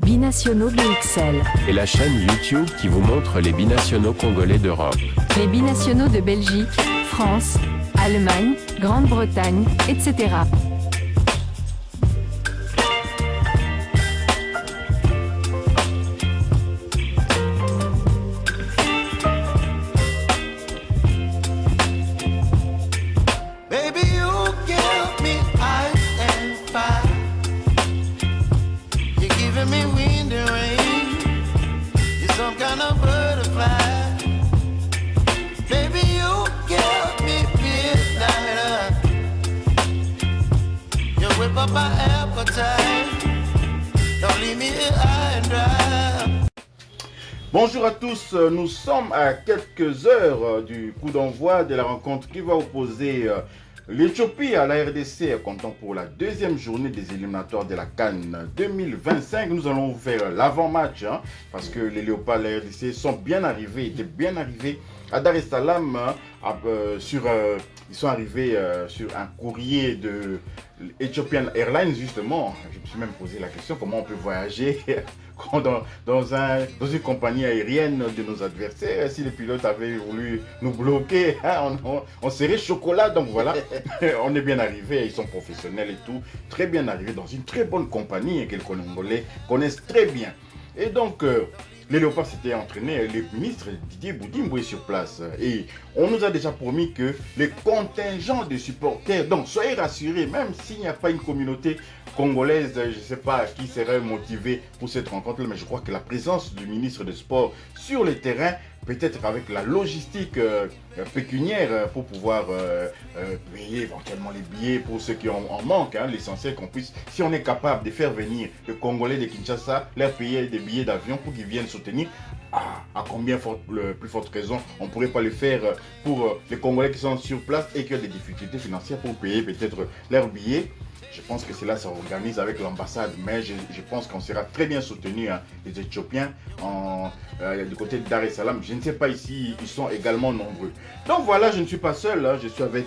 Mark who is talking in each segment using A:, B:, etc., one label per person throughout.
A: Binationaux BXL.
B: Et la chaîne YouTube qui vous montre les binationaux congolais d'Europe.
A: Les binationaux de Belgique, France, Allemagne, Grande-Bretagne, etc.
C: Bonjour à tous, nous sommes à quelques heures du coup d'envoi de la rencontre qui va opposer l'Éthiopie à la RDC, comptant pour la deuxième journée des éliminatoires de la CAN 2025. Nous allons vous faire l'avant-match, parce que les Léopards de la RDC sont bien arrivés, étaient bien arrivés à Dar es Salaam. Ils sont arrivés sur un courrier de Ethiopian Airlines, justement. Je me suis même posé la question, comment on peut voyager dans une compagnie aérienne de nos adversaires. Si les pilotes avaient voulu nous bloquer, on serait chocolat. Donc voilà, on est bien arrivé. Ils sont professionnels et tout. Très bien arrivés dans une très bonne compagnie que les Congolais connaissent très bien. Et donc, les Léopards s'étaient entraînés, le ministre Didier Boudimbo est sur place. Et on nous a déjà promis que les contingents de supporters, donc soyez rassurés, même s'il n'y a pas une communauté congolaise, je ne sais pas qui serait motivé pour cette rencontre, mais je crois que la présence du ministre des Sports sur le terrain, peut-être avec la logistique pécuniaire pour pouvoir payer éventuellement les billets pour ceux qui en manquent, l'essentiel qu'on puisse, si on est capable de faire venir les Congolais de Kinshasa, leur payer des billets d'avion pour qu'ils viennent soutenir, à combien plus forte raison on ne pourrait pas le faire pour les Congolais qui sont sur place et qui ont des difficultés financières pour payer peut-être leurs billets. Je pense que cela s'organise avec l'ambassade, mais je pense qu'on sera très bien soutenu, les Éthiopiens, du côté de Dar es Salaam. Je ne sais pas ici, ils sont également nombreux. Donc voilà, je ne suis pas seul, je suis avec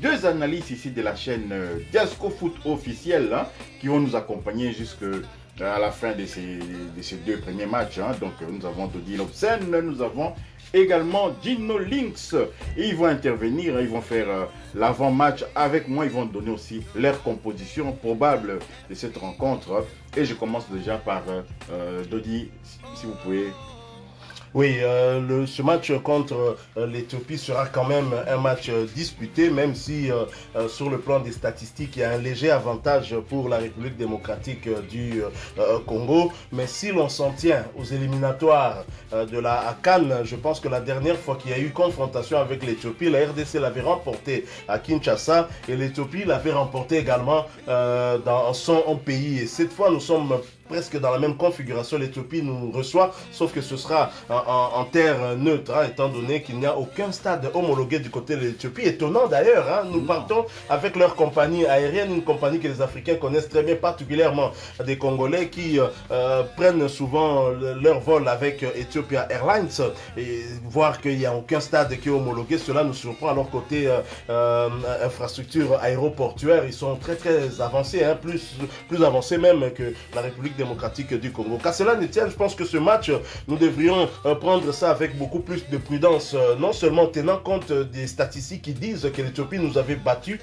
C: deux analystes ici de la chaîne Diasco Foot officielle, qui vont nous accompagner jusqu'à la fin de ces deux premiers matchs. Donc nous avons Dodi Lobsen, nous avons également Dino Lynx, et ils vont intervenir, ils vont faire l'avant-match avec moi, ils vont donner aussi leur composition probable de cette rencontre. Et je commence déjà par Dodi, si vous pouvez.
D: Oui, ce match contre l'Éthiopie sera quand même un match disputé, même si sur le plan des statistiques, il y a un léger avantage pour la République démocratique du Congo. Mais si l'on s'en tient aux éliminatoires de la CAN, je pense que la dernière fois qu'il y a eu confrontation avec l'Éthiopie, la RDC l'avait remporté à Kinshasa et l'Éthiopie l'avait remporté également dans son pays. Et cette fois, nous sommes presque dans la même configuration. L'Éthiopie nous reçoit, sauf que ce sera en terre neutre, étant donné qu'il n'y a aucun stade homologué du côté de l'Éthiopie. Étonnant d'ailleurs, nous partons avec leur compagnie aérienne, une compagnie que les Africains connaissent très bien, particulièrement des Congolais qui prennent souvent leur vol avec Ethiopia Airlines, et voir qu'il n'y a aucun stade qui est homologué, cela nous surprend. Alors côté infrastructure aéroportuaire, ils sont très très avancés, plus avancés même que la République démocratique du Congo. Qu'à cela ne tienne, je pense que ce match, nous devrions prendre ça avec beaucoup plus de prudence, non seulement tenant compte des statistiques qui disent que l'Éthiopie nous avait battus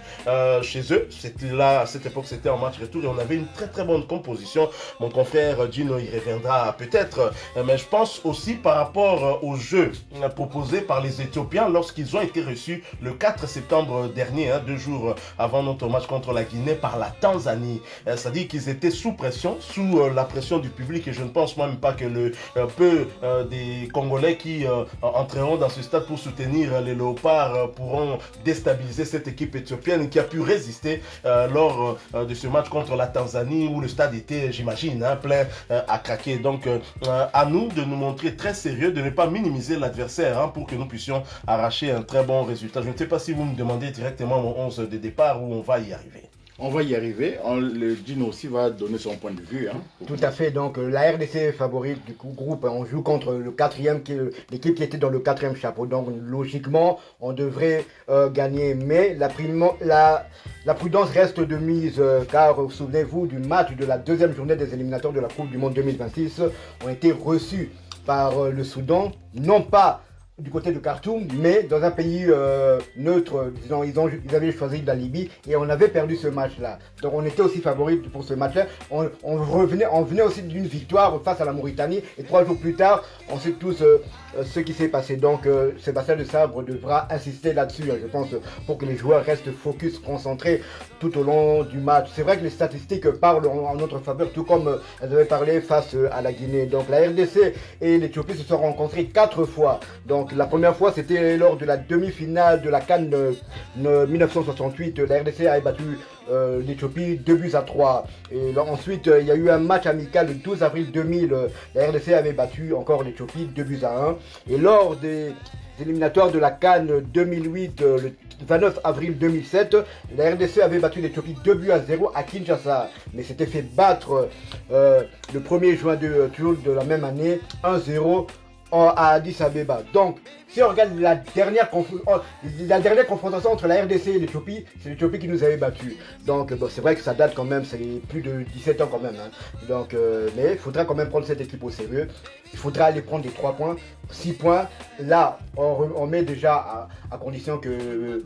D: chez eux. C'était là, à cette époque, c'était en match retour et on avait une très très bonne composition. Mon confrère Gino y reviendra peut-être, mais je pense aussi par rapport au jeu proposé par les Éthiopiens lorsqu'ils ont été reçus le 4 septembre dernier, 2 jours avant notre match contre la Guinée, par la Tanzanie. C'est-à-dire qu'ils étaient sous pression, sous la pression du public, et je ne pense même pas que le peu des Congolais qui entreront dans ce stade pour soutenir les Léopards pourront déstabiliser cette équipe éthiopienne qui a pu résister lors de ce match contre la Tanzanie où le stade était, j'imagine, plein à craquer. Donc à nous de nous montrer très sérieux, de ne pas minimiser l'adversaire pour que nous puissions arracher un très bon résultat. Je ne sais pas si vous me demandez directement mon 11 de départ ou on va y arriver.
C: On va y arriver. Le Dino aussi va donner son point de vue. Hein.
E: Tout à fait. Donc la RDC est favorite du groupe. On joue contre le quatrième, l'équipe qui était dans le quatrième chapeau. Donc logiquement, on devrait gagner. Mais la prudence reste de mise. Car souvenez-vous du match de la deuxième journée des éliminatoires de la Coupe du Monde 2026 ont été reçus par le Soudan. Non pas du côté de Khartoum, mais dans un pays neutre, disons, ils avaient choisi la Libye et on avait perdu ce match-là. Donc on était aussi favoris pour ce match-là. On venait aussi d'une victoire face à la Mauritanie et 3 jours plus tard, on sait tous ce qui s'est passé. Donc Sébastien de Sabre devra insister là-dessus, je pense, pour que les joueurs restent focus, concentrés tout au long du match. C'est vrai que les statistiques parlent en notre faveur, tout comme elles avaient parlé face à la Guinée. Donc la RDC et l'Éthiopie se sont rencontrés 4 fois. Donc la première fois, c'était lors de la demi-finale de la CAN 1968. La RDC avait battu l'Éthiopie 2-3. Et là, ensuite, il y a eu un match amical le 12 avril 2000. La RDC avait battu encore l'Éthiopie 2-1. Et lors des éliminatoires de la CAN 2008, le 29 avril 2007, la RDC avait battu l'Éthiopie 2-0 à Kinshasa. Mais s'était fait battre le 1er juin de la même année 1-0 à Addis Abeba. Donc, si on regarde la dernière confrontation entre la RDC et l'Éthiopie, c'est l'Éthiopie qui nous avait battus. Donc, bon, c'est vrai que ça date quand même, c'est plus de 17 ans quand même. Hein. Donc, mais il faudra quand même prendre cette équipe au sérieux. Il faudra aller prendre les 3 points, 6 points. Là, on met déjà à condition que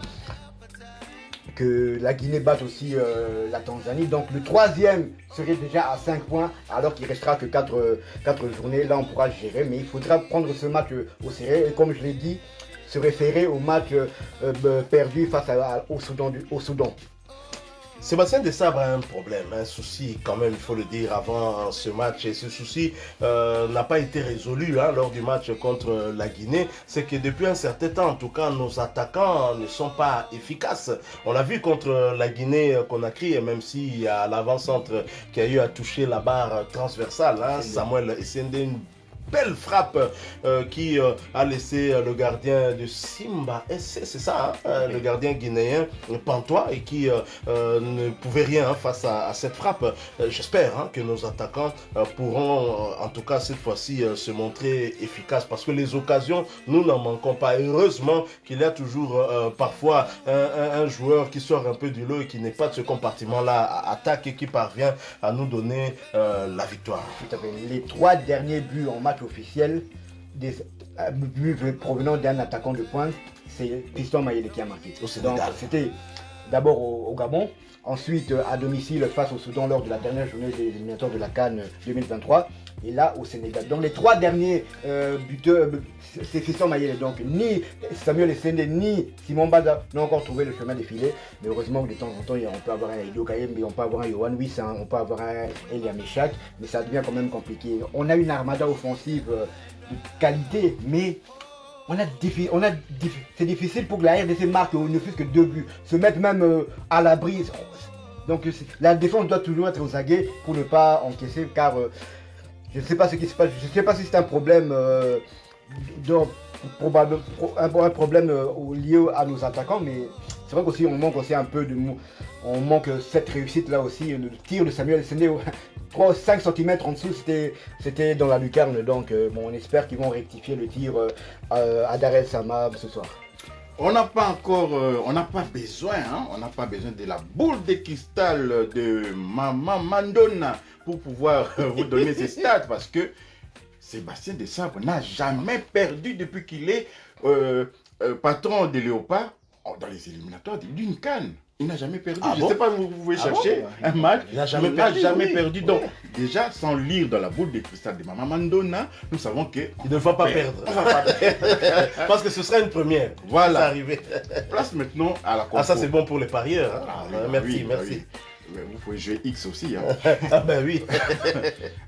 E: la Guinée batte aussi la Tanzanie. Donc le troisième serait déjà à 5 points, alors qu'il restera que 4 journées. Là, on pourra gérer, mais il faudra prendre ce match au sérieux. Et comme je l'ai dit, se référer au match perdu face au Soudan.
D: Sébastien Desabre a un problème, un souci quand même, il faut le dire, avant ce match. Et ce souci n'a pas été résolu lors du match contre la Guinée. C'est que depuis un certain temps, en tout cas, nos attaquants ne sont pas efficaces. On l'a vu contre la Guinée-Conakry, et même s'il y a l'avant-centre qui a eu à toucher la barre transversale, Samuel Essende, une belle frappe qui a laissé le gardien de Simba, c'est ça, le gardien guinéen pantois, et qui ne pouvait rien face à cette frappe. J'espère que nos attaquants pourront en tout cas cette fois-ci se montrer efficaces, parce que les occasions, nous n'en manquons pas. Heureusement qu'il y a toujours parfois un joueur qui sort un peu du lot et qui n'est pas de ce compartiment-là, attaque, et qui parvient à nous donner la victoire.
E: Tout à fait. Les 3 derniers buts en match officiel, des buts provenant d'un attaquant de pointe, c'est Fiston Mayele qui a marqué. Donc c'était d'abord au Gabon, ensuite à domicile face au Soudan lors de la dernière journée des éliminatoires de la CAN 2023, et là au Sénégal. Donc les 3 derniers buteurs, c'est Fiston Mayele. Donc ni Samuel Essende ni Simon Bada n'ont encore trouvé le chemin des filets, mais heureusement que de temps en temps on peut avoir un Edo Kayembe, on peut avoir un Yohan Wiss, on peut avoir un Elia Meshak, mais ça devient quand même compliqué. On a une armada offensive de qualité, mais c'est difficile pour que la RDC marque ne fût-ce que 2 buts, se mettre même à l'abri. Donc la défense doit toujours être aux aguets pour ne pas encaisser, car je ne sais pas ce qui se passe. Je ne sais pas si c'est un problème, un problème lié à nos attaquants, mais c'est vrai qu'aussi on manque aussi un peu on manque cette réussite là aussi. Le tir de Samuel Essende 5 cm en dessous, c'était dans la lucarne. Donc bon, on espère qu'ils vont rectifier le tir à Dar es Salaam ce soir.
C: On n'a pas besoin de la boule de cristal de Maman Mandona pour pouvoir vous donner ces stats, parce que Sébastien Desabre n'a jamais perdu depuis qu'il est patron des Léopards dans les éliminatoires d'une CAN. Il n'a jamais perdu. Je ne sais pas, vous pouvez chercher un match. Il n'a jamais perdu. Donc, déjà, sans lire dans la boule de cristal de Maman Mandona, nous savons qu'il
D: ne va pas perdre. Parce que ce serait une première.
C: Voilà.
D: Arrivé.
C: Place maintenant à la concours.
D: Ça, c'est bon pour les parieurs. Merci.
C: vous pouvez jouer X aussi. Hein.
D: Ah ben oui.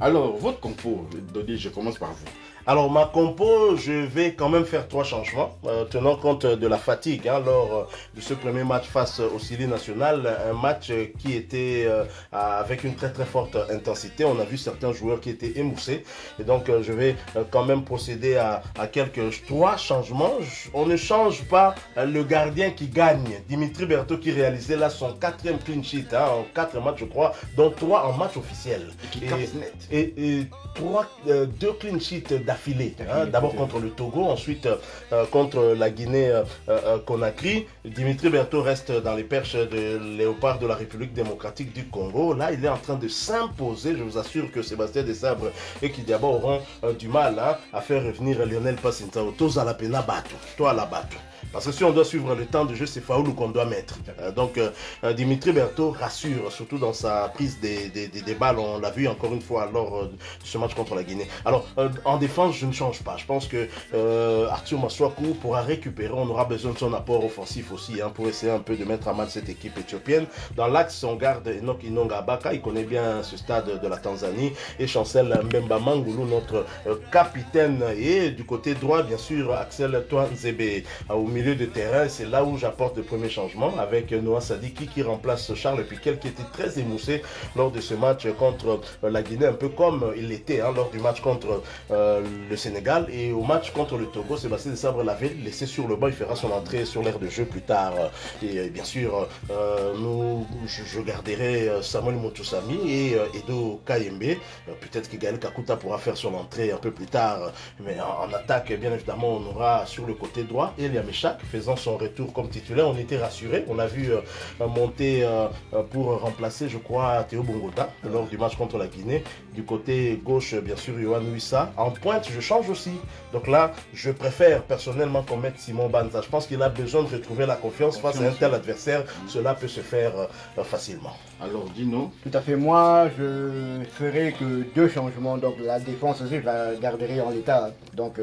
C: Alors, votre compo, Dodi, je commence par vous.
D: Alors ma compo, je vais quand même faire 3 changements, tenant compte de la fatigue hein, lors de ce premier match face au Syrie national, un match qui était avec une très forte intensité. On a vu certains joueurs qui étaient émoussés et donc je vais quand même procéder à 3 changements. On ne change pas le gardien qui gagne, Dimitri Berthaud qui réalisait là son 4e clean sheet hein, en 4 matchs je crois, dont 3 en match officiel. Et 2 clean sheets d'affilée. Hein, d'abord contre le Togo, ensuite contre la Guinée-Conakry. Dimitri Berthaud reste dans les perches de Léopard de la République démocratique du Congo. Là, il est en train de s'imposer. Je vous assure que Sébastien Desabre et Kidiaba auront du mal hein, à faire revenir Lionel Passintao. Tous à la pena bateau. Toi à la bateau. Parce que si on doit suivre le temps de jeu, c'est Faoulou qu'on doit mettre. Donc Dimitri Berthaud rassure, surtout dans sa prise des balles. On l'a vu encore une fois lors de ce match contre la Guinée. Alors en défense, je ne change pas. Je pense que Arthur Maswaku pourra récupérer. On aura besoin de son apport offensif aussi hein, pour essayer un peu de mettre à mal cette équipe éthiopienne. Dans l'axe, on garde Enoch Inonga Baka. Il connaît bien ce stade de la Tanzanie. Et Chancel Mbemba Mangoulou, notre capitaine. Et du côté droit, bien sûr, Axel Toanzebe. Au milieu de terrain, c'est là où j'apporte le premier changement avec Noah Sadiki qui remplace Charles Piquel qui était très émoussé lors de ce match contre la Guinée, un peu comme il l'était hein, lors du match contre le Sénégal. Et au match contre le Togo, Sébastien Desabre l'avait laissé sur le banc. Il fera son entrée sur l'aire de jeu plus tard. Et bien sûr, je garderai Samuel Moutoussamy et Edo Kayembe. Peut-être que Gaël Kakuta pourra faire son entrée un peu plus tard. Mais en attaque, bien évidemment, on aura sur le côté droit Elia Meshak faisant son retour comme titulaire. On était rassurés. On a vu monter pour remplacer, je crois, Théo Bongota lors du match contre la Guinée. Du côté gauche, bien sûr, Yohan Wissa. En pointe, je change aussi. Donc là, je préfère personnellement qu'on mette Simon Banza. Je pense qu'il a besoin de retrouver la confiance face à un tel adversaire. Cela peut se faire facilement.
C: Alors, Dino.
E: Tout à fait. Moi, je ferai que 2 changements. Donc la défense aussi, je la garderai en l'état. Donc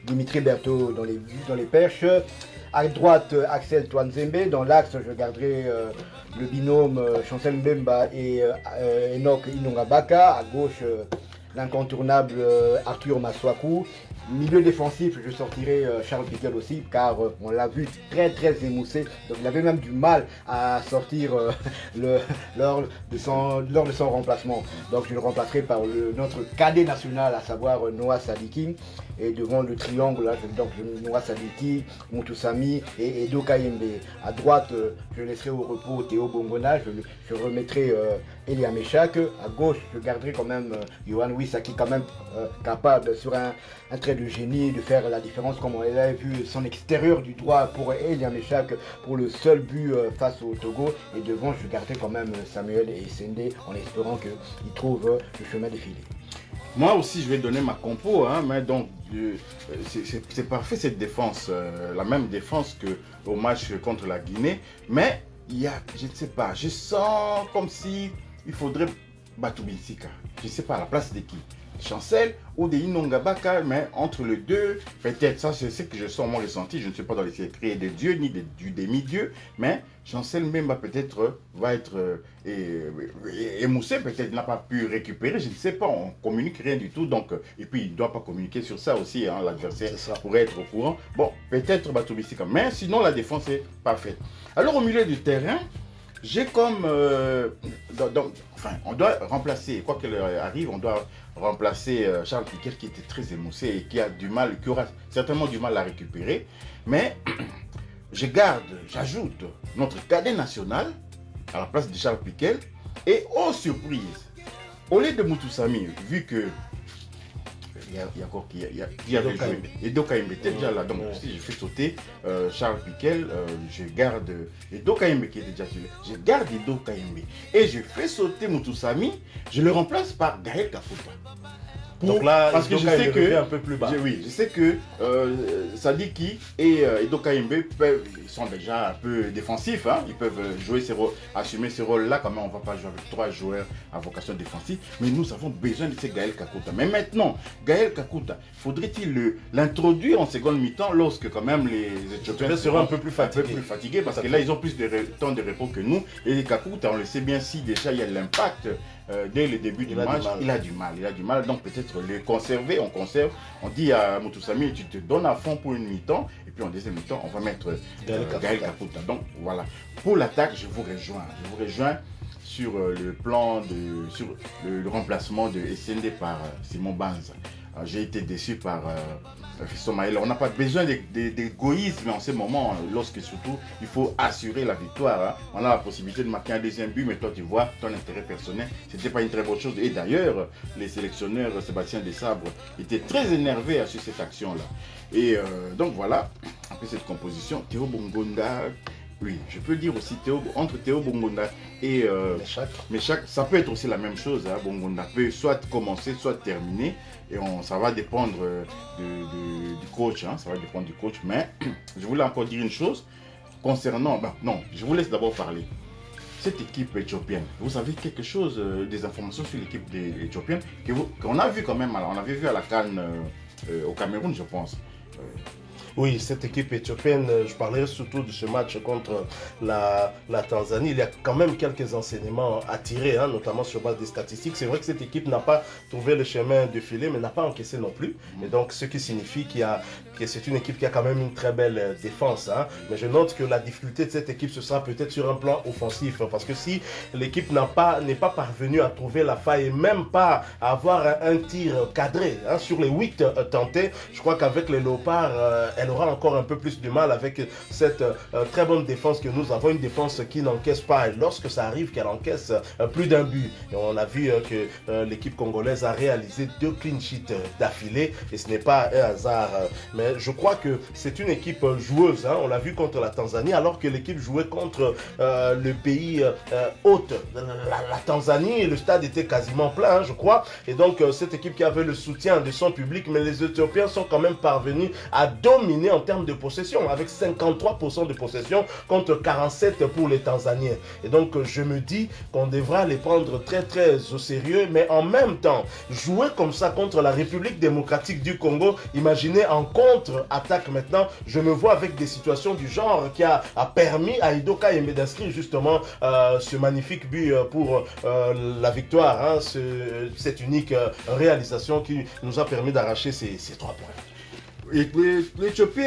E: Dimitri Berthaud dans les perches. À droite, Axel Toanzembe. Dans l'axe, je garderai le binôme Chancel Mbemba et Enoch Inonga Baka. À gauche, l'incontournable Arthur Maswaku. Milieu défensif, je sortirai Charles Piquel aussi, car on l'a vu très émoussé. Donc il avait même du mal à sortir lors de son remplacement. Donc je le remplacerai par notre cadet national, à savoir Noah Sadiki. Et devant le triangle, là, Noah Sadiki, Moutoussamy et Edo Kayembe. À droite, je laisserai au repos Théo Bongona, je remettrai Elia Meshak. À gauche, je garderai quand même Yohan Wissa, qui est quand même capable sur un trait de génie de faire la différence, comme on l'a vu son extérieur du droit pour Elia Meshak pour le seul but face au Togo. Et devant, je garderai quand même Samuel et Sende en espérant qu'ils trouvent le chemin défilé.
C: Moi aussi, je vais donner ma compo, hein, mais donc c'est parfait cette défense, la même défense qu'au match contre la Guinée, mais il y a, je ne sais pas, je sens comme si il faudrait Batubinsika, je ne sais pas, à la place de qui, Chancel ou de Inonga Baka, mais entre les deux, peut-être, ça c'est ce que je sens, moi ressenti, je ne suis pas dans les secrets des dieux ni du demi-dieu, mais Chancel même peut-être va être émoussé, peut-être n'a pas pu récupérer, je ne sais pas, on communique rien du tout, donc, et puis il ne doit pas communiquer sur ça aussi, hein, l'adversaire pourrait être au courant. Bon, peut-être Batubinsika, mais sinon la défense est parfaite. Alors au milieu du terrain, j'ai comme, enfin, on doit remplacer, quoi qu'il arrive, on doit remplacer Charles Piquet qui était très émoussé et qui a du mal, qui aura certainement du mal à récupérer. Mais j'ajoute notre cadet national à la place de Charles Piquet. Et oh surprise, au lieu de Moutoussamy, vu que il y a encore qui avait joué, Edo Kayembe était déjà là, donc si je fais sauter Charles Piquel, je garde Edo Kayembe qui est déjà tué, je garde Edo Kayembe et je fais sauter Moutoussamy, je le remplace par Gaël Kakuta.
D: Donc là,
C: parce que je
D: Idoka
C: sais
D: est
C: que
D: un peu plus bas.
C: je sais que Sadiki et Edoka Imbe ils sont déjà un peu défensifs, hein. Ils peuvent jouer assumer ces rôles-là. Quand même, on ne va pas jouer avec 3 joueurs à vocation défensive, mais nous avons besoin de ces Gaël Kakuta. Mais maintenant, Gaël Kakuta, faudrait-il l'introduire en seconde mi-temps lorsque quand même les Éthiopiens
D: seront un peu plus
C: fatigués parce que là ils ont plus de temps de repos que nous. Et Kakuta, on le sait bien, si déjà il y a l'impact dès le début du match, il a du mal. Donc peut-être le conserver, on conserve. On dit à Moutoussamy, tu te donnes à fond pour une mi-temps, et puis en deuxième mi-temps, on va mettre Gaël Kakuta. Donc voilà. Pour l'attaque, je vous rejoins sur le plan sur le remplacement de SND par Simon Banza. J'ai été déçu par Fiston Maël. On n'a pas besoin d'égoïsme en ce moment, lorsque surtout il faut assurer la victoire. Hein. On a la possibilité de marquer un deuxième but, mais toi tu vois, ton intérêt personnel, ce n'était pas une très bonne chose. Et d'ailleurs, les sélectionneurs Sébastien Desabre étaient très énervés sur cette action-là. Et donc voilà, après cette composition, Théo Bongonda. Oui, je peux dire aussi entre Théo Bongonda et Meshak, ça peut être aussi la même chose. Hein. Bongonda peut soit commencer, soit terminer. Et ça va dépendre du coach. Hein. Ça va dépendre du coach. Mais je voulais encore dire une chose concernant... non, je vous laisse d'abord parler. Cette équipe éthiopienne, vous avez quelque chose, des informations sur l'équipe éthiopienne qu'on a vu quand même. On avait vu à la CAN au Cameroun, je pense.
D: Oui, cette équipe éthiopienne, je parlerai surtout de ce match contre la Tanzanie. Il y a quand même quelques enseignements à tirer, hein, notamment sur base des statistiques. C'est vrai que cette équipe n'a pas trouvé le chemin de filer, mais n'a pas encaissé non plus. Et donc, ce qui signifie que c'est une équipe qui a quand même une très belle défense. Hein. Mais je note que la difficulté de cette équipe, ce sera peut-être sur un plan offensif. Parce que si l'équipe n'est pas parvenue à trouver la faille et même pas à avoir un tir cadré hein, sur les 8 tentés, je crois qu'avec les Léopards, elle aura encore un peu plus de mal avec cette très bonne défense que nous avons, une défense qui n'encaisse pas. Et lorsque ça arrive qu'elle encaisse plus d'un but, et on a vu que l'équipe congolaise a réalisé 2 clean sheets d'affilée et ce n'est pas un hasard. Mais je crois que c'est une équipe joueuse, hein, on l'a vu contre la Tanzanie, alors que l'équipe jouait contre le pays hôte, la Tanzanie, le stade était quasiment plein, hein, je crois. Et donc cette équipe qui avait le soutien de son public, mais les Éthiopiens sont quand même parvenus à dominer en termes de possession, avec 53% de possession contre 47% pour les Tanzaniens. Et donc je me dis qu'on devra les prendre très très au sérieux, mais en même temps, jouer comme ça contre la République démocratique du Congo, imaginez en contre-attaque maintenant, je me vois avec des situations du genre qui a permis à Idoka Imbe d'inscrire justement ce magnifique but pour la victoire, hein, cette unique réalisation qui nous a permis d'arracher ces 3 points.
C: L'Éthiopie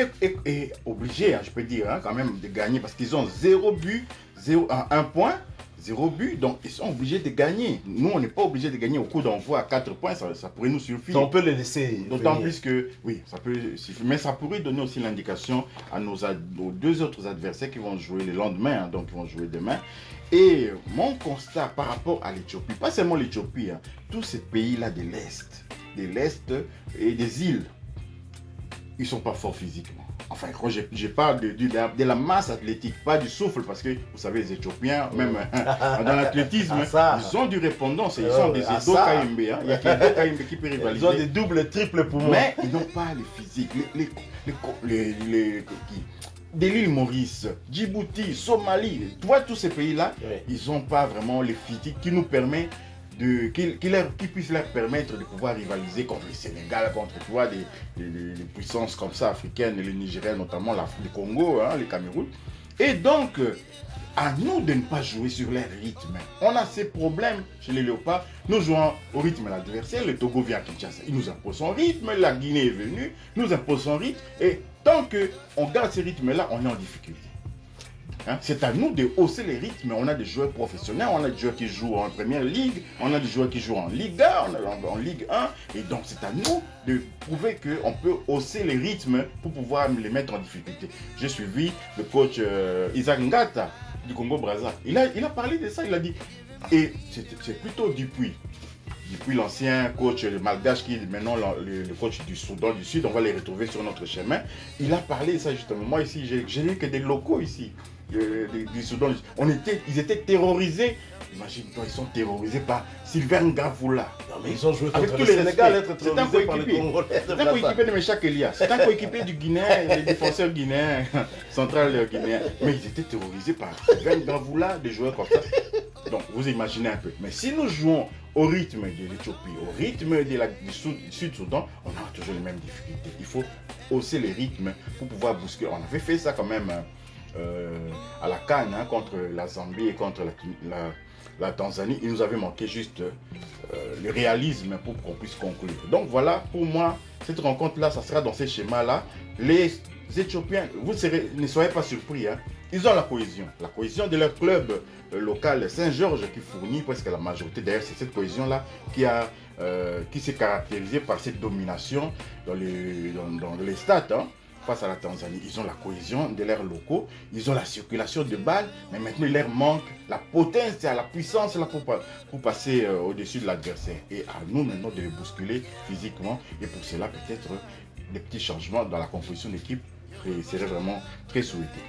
C: est obligée, hein, je peux dire, hein, quand même, de gagner parce qu'ils ont 0 but, 1 point, 0 but, donc ils sont obligés de gagner. Nous, on n'est pas obligé de gagner au coup d'envoi à 4 points, ça pourrait nous suffire.
D: On peut les laisser.
C: D'autant plus que, oui, ça peut suffire, mais ça pourrait donner aussi l'indication à nos 2 autres adversaires qui vont jouer le lendemain, hein, donc ils vont jouer demain. Et mon constat par rapport à l'Éthiopie, pas seulement l'Éthiopie, hein, tous ces pays-là de l'Est et des îles, ils ne sont pas forts physiquement. Enfin, quand je parle de la masse athlétique, pas du souffle, parce que vous savez, les Éthiopiens, même dans l'athlétisme, ils ont du répondant, ils sont des Edoka Imbe. Hein. Il y a Edoka Imbe qui peut rivaliser.
D: Ils ont des doubles, triples poumons.
C: Mais ils n'ont pas le physique. De l'île Maurice, Djibouti, Somalie, tu vois, tous ces pays-là, ils n'ont pas vraiment le physique qui nous permet qui puisse leur permettre de pouvoir rivaliser contre le Sénégal, contre tu vois, des puissances comme ça, africaines, le Nigeria notamment, le Congo, hein, le Cameroun. Et donc, à nous de ne pas jouer sur leur rythme. On a ces problèmes chez les Léopards. Nous jouons au rythme de l'adversaire. Le Togo vient à Kinshasa, il nous impose son rythme. La Guinée est venue, nous impose son rythme. Et tant qu'on garde ce rythme-là, on est en difficulté. Hein? C'est à nous de hausser les rythmes. On a des joueurs professionnels, on a des joueurs qui jouent en première ligue, on a des joueurs qui jouent en Ligue 1, en Ligue 1. Et donc c'est à nous de prouver qu'on peut hausser les rythmes pour pouvoir les mettre en difficulté. J'ai suivi le coach Isaac Ngata du Congo-Brazza. Il a parlé de ça, il a dit, et c'est plutôt Dupuis, l'ancien coach malgache qui est maintenant le coach du Soudan du Sud, on va les retrouver sur notre chemin. Il a parlé de ça justement. Moi ici, j'ai lu que des locaux ici. du Soudan. Ils étaient terrorisés. Imagine-toi, ils sont terrorisés par Sylvain Gavoula.
D: Non, mais ils ont joué
C: Avec
D: contre
C: tous
D: le
C: les
D: Sénégal,
C: respects.
D: être
C: C'est un
D: terrorisé par les
C: coéquipier.
D: Congolais.
C: C'est un coéquipier de Meshak Elia. C'est un coéquipier du Guinéen, les défenseurs guinéens, central guinéen. Mais ils étaient terrorisés par Sylvain Gavoula, des joueurs comme ça. Donc, vous imaginez un peu. Mais si nous jouons au rythme de l'Éthiopie, au rythme du Sud-Soudan, on a toujours les mêmes difficultés. Il faut hausser les rythmes pour pouvoir bousculer. On avait fait ça quand même à la CAN contre la Zambie et contre la Tanzanie. Il nous avait manqué juste le réalisme pour qu'on puisse conclure. Donc voilà, pour moi, cette rencontre-là, ça sera dans ces schémas-là. Les Éthiopiens, ne soyez pas surpris, hein. Ils ont la cohésion de leur club local Saint-Georges qui fournit presque la majorité. D'ailleurs, c'est cette cohésion-là qui s'est caractérisée par cette domination dans les stades, hein, face à la Tanzanie. Ils ont la cohésion de leurs locaux, ils ont la circulation de balles, mais maintenant il leur manque la potence, la puissance là, pour passer au-dessus de l'adversaire. Et à nous maintenant de les bousculer physiquement. Et pour cela, peut-être des petits changements dans la composition d'équipe seraient vraiment très souhaités.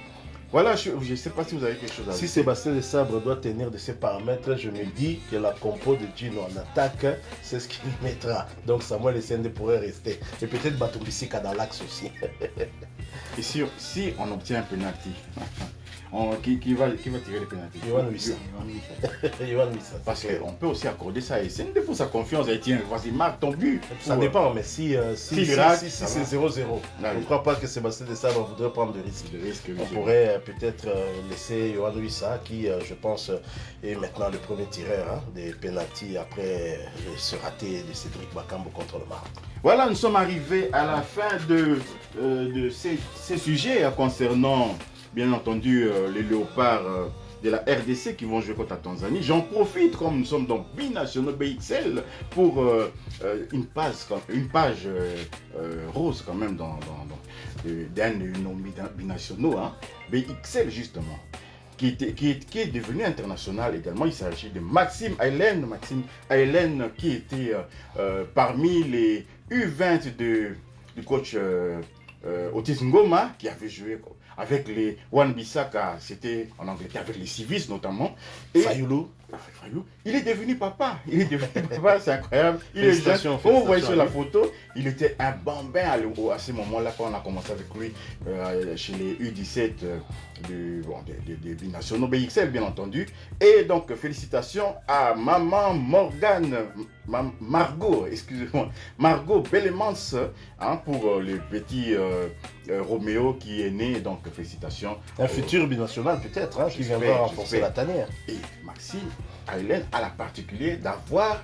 C: Voilà, je ne sais pas si vous avez quelque chose à dire.
D: Si Sébastien de Sabre doit tenir de ces paramètres, je me dis que la compo de Gino en attaque, c'est ce qu'il mettra. Donc Samuel Essende pourrait rester. Et peut-être Batumbisika dans l'axe aussi.
C: Et si on obtient un penalty, qui va tirer le penalty?
D: Yohan Wissa. Yohan Wissa.
C: Parce qu'on peut aussi accorder ça à Essende pour sa confiance. Et tiens, vas-y, marque ton but.
D: Ça dépend, mais si c'est 0-0, je ne crois pas que Sébastien de Sabre voudrait prendre de risques. On pourrait peut-être laisser Yohan Wissa, qui, je pense, est maintenant le premier tireur des penalties après ce raté de Cédric Bakambu contre le Maroc.
C: Voilà, nous sommes arrivés à la fin de ces sujets concernant, bien entendu, les léopards de la RDC qui vont jouer contre la Tanzanie. J'en profite, comme nous sommes dans Binationaux BXL, pour une page rose quand même d'un nos binationaux, hein, BXL justement, qui est devenu international également. Il s'agit de Maxime Aylen qui était parmi les U20 du coach Otis Ngoma, qui avait joué avec les Wan-Bissaka, c'était en Angleterre, avec les Civis notamment. Et Fayulu, il est devenu papa. C'est incroyable. Il est jeune. Comme vous voyez sur la photo, il était un bambin à ce moment-là quand on a commencé avec lui chez les U17 des binationaux BXL, bien entendu. Et donc, félicitations à maman Morgane, Margot Bellemans, hein, pour le petit Roméo qui est né. Donc, félicitations.
D: Un futur binational peut-être, hein, qui viendra renforcer la tanière.
C: Et Maxime Aylen a la particulier d'avoir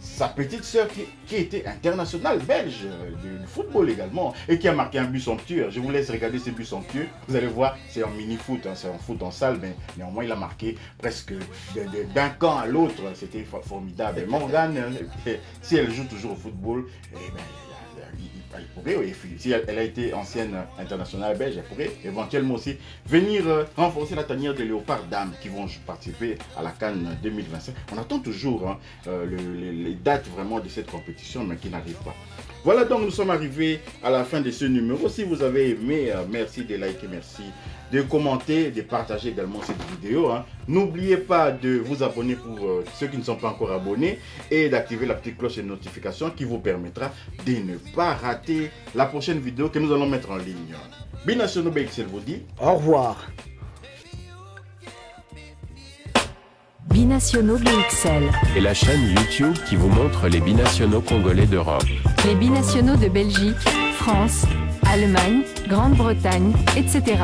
C: sa petite sœur qui était internationale belge du football également et qui a marqué un but somptueux. Je vous laisse regarder ce but somptueux. Vous allez voir, c'est en mini-foot, hein, c'est en foot en salle, mais néanmoins il a marqué presque d'un camp à l'autre. C'était formidable. Et Morgane, si elle joue toujours au football, eh ben, elle pourrait, si elle a été ancienne internationale belge, elle pourrait éventuellement aussi venir renforcer la tanière des léopards dames qui vont participer à la CAN 2025. On attend toujours, hein, les dates vraiment de cette compétition, mais qui n'arrivent pas. Voilà, donc nous sommes arrivés à la fin de ce numéro. Si vous avez aimé, merci de liker, merci de commenter, de partager également cette vidéo, hein. N'oubliez pas de vous abonner pour ceux qui ne sont pas encore abonnés et d'activer la petite cloche de notification qui vous permettra de ne pas rater la prochaine vidéo que nous allons mettre en ligne. Binationaux BXL vous dit
E: au revoir.
A: Binationaux BXL.
B: Et la chaîne YouTube qui vous montre les binationaux congolais d'Europe.
A: Les binationaux de Belgique, France, Allemagne, Grande-Bretagne, etc.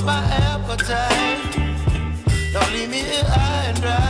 F: My appetite, don't leave me here high and dry.